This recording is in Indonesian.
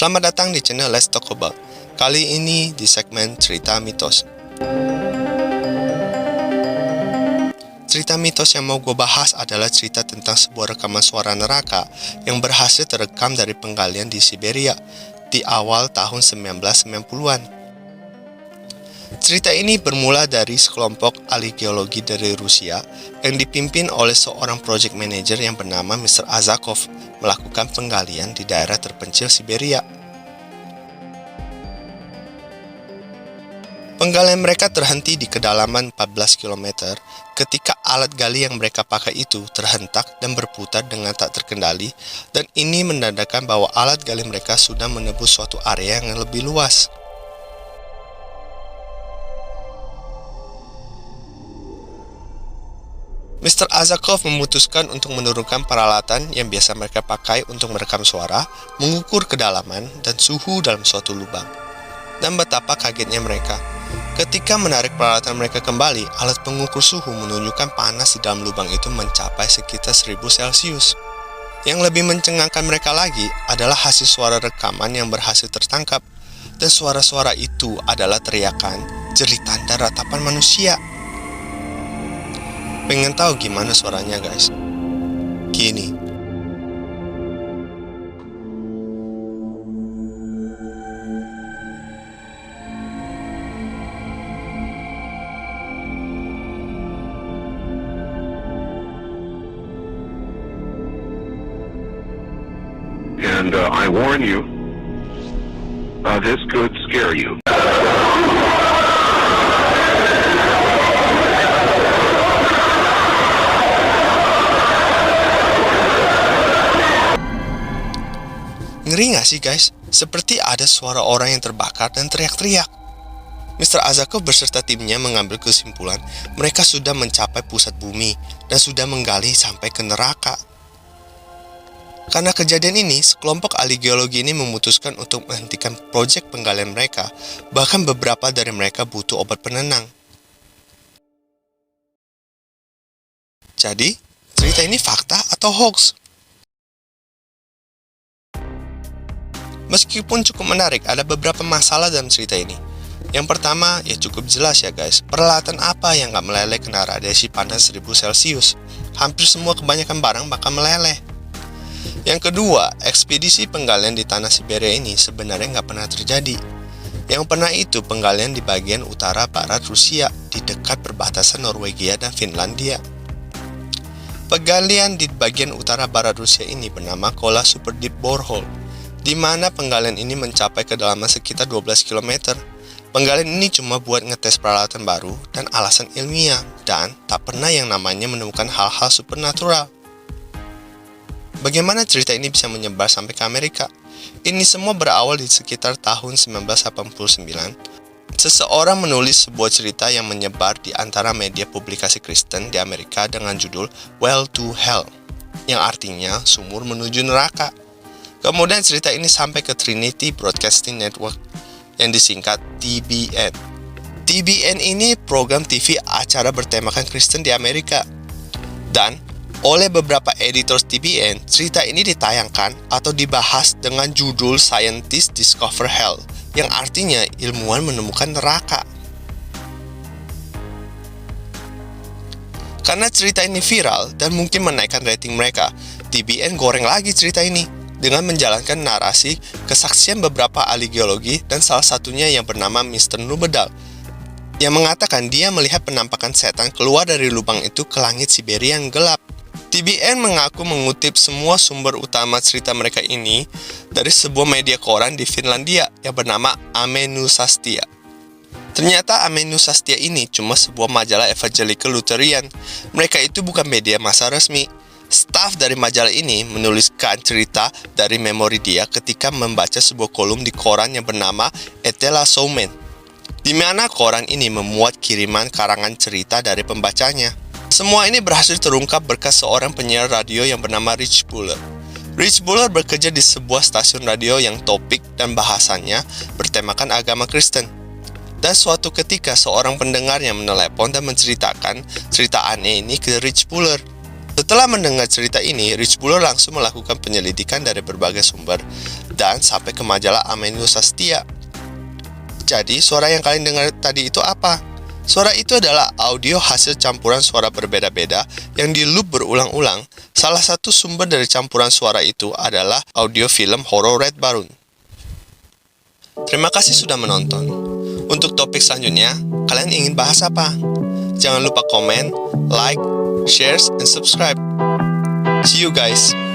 Selamat datang di channel Let's Talk About. Kali ini di segmen Cerita Mitos. Cerita mitos yang mau gue bahas adalah cerita tentang sebuah rekaman suara neraka yang berhasil terekam dari penggalian di Siberia di awal tahun 1990-an. Cerita ini bermula dari sekelompok ahli geologi dari Rusia yang dipimpin oleh seorang project manager yang bernama Mr. Azakov melakukan penggalian di daerah terpencil Siberia. Penggalian mereka terhenti di kedalaman 14 km ketika alat gali yang mereka pakai itu terhentak dan berputar dengan tak terkendali, dan ini menandakan bahwa alat gali mereka sudah menembus suatu area yang lebih luas. Mr. Azakov memutuskan untuk menurunkan peralatan yang biasa mereka pakai untuk merekam suara, mengukur kedalaman dan suhu dalam suatu lubang. Dan betapa kagetnya mereka. Ketika menarik peralatan mereka kembali, alat pengukur suhu menunjukkan panas di dalam lubang itu mencapai sekitar 1000 Celcius. Yang lebih mencengangkan mereka lagi adalah hasil suara rekaman yang berhasil tertangkap. Dan suara-suara itu adalah teriakan, jeritan, dan ratapan manusia. Pengen tahu gimana suaranya, guys? Gini. And I warn you, this could scare you. Ngeri gak sih, guys? Seperti ada suara orang yang terbakar dan teriak-teriak. Mr. Azakov beserta timnya mengambil kesimpulan mereka sudah mencapai pusat bumi dan sudah menggali sampai ke neraka. Karena kejadian ini, sekelompok ahli geologi ini memutuskan untuk menghentikan proyek penggalian mereka. Bahkan beberapa dari mereka butuh obat penenang. Jadi, cerita ini fakta atau hoax? Meskipun cukup menarik, ada beberapa masalah dalam cerita ini. Yang pertama, ya cukup jelas ya guys, peralatan apa yang gak meleleh kena radiasi panas 1000 Celcius? Hampir semua kebanyakan barang bakal meleleh. Yang kedua, ekspedisi penggalian di tanah Siberia ini sebenarnya gak pernah terjadi. Yang pernah itu penggalian di bagian utara barat Rusia, di dekat perbatasan Norwegia dan Finlandia. Penggalian di bagian utara barat Rusia ini bernama Kola Super Deep Borehole, di mana penggalian ini mencapai kedalaman sekitar 12 km. Penggalian ini cuma buat ngetes peralatan baru dan alasan ilmiah, dan tak pernah yang namanya menemukan hal-hal supernatural. Bagaimana cerita ini bisa menyebar sampai ke Amerika? Ini semua berawal di sekitar tahun 1989. Seseorang menulis sebuah cerita yang menyebar di antara media publikasi Kristen di Amerika dengan judul Well to Hell, yang artinya sumur menuju neraka. Kemudian cerita ini sampai ke Trinity Broadcasting Network yang disingkat TBN. TBN ini program TV acara bertemakan Kristen di Amerika. Dan oleh beberapa editor TBN, cerita ini ditayangkan atau dibahas dengan judul Scientists Discover Hell, yang artinya ilmuwan menemukan neraka. Karena cerita ini viral dan mungkin menaikkan rating mereka, TBN goreng lagi cerita ini dengan menjalankan narasi kesaksian beberapa ahli geologi dan salah satunya yang bernama Mr. Nubedal, yang mengatakan dia melihat penampakan setan keluar dari lubang itu ke langit Siberia yang gelap. TBN mengaku mengutip semua sumber utama cerita mereka ini dari sebuah media koran di Finlandia yang bernama Amenusastia. Ternyata Amenusastia ini cuma sebuah majalah evangelical Lutheran. Mereka itu bukan media massa resmi. Staf dari majalah ini menuliskan cerita dari memori dia ketika membaca sebuah kolom di koran yang bernama Etela Soumen, di mana koran ini memuat kiriman karangan cerita dari pembacanya. Semua ini berhasil terungkap berkat seorang penyiar radio yang bernama Rich Buller. Rich Buller bekerja di sebuah stasiun radio yang topik dan bahasannya bertemakan agama Kristen. Dan suatu ketika seorang pendengarnya menelepon dan menceritakan cerita aneh ini ke Rich Buller. Setelah mendengar cerita ini, Rich Buller langsung melakukan penyelidikan dari berbagai sumber dan sampai ke majalah Amino Sastia. Jadi, suara yang kalian dengar tadi itu apa? Suara itu adalah audio hasil campuran suara berbeda-beda yang di loop berulang-ulang. Salah satu sumber dari campuran suara itu adalah audio film horor Red Baron. Terima kasih sudah menonton. Untuk topik selanjutnya, kalian ingin bahas apa? Jangan lupa komen, like, share, and subscribe. See you guys!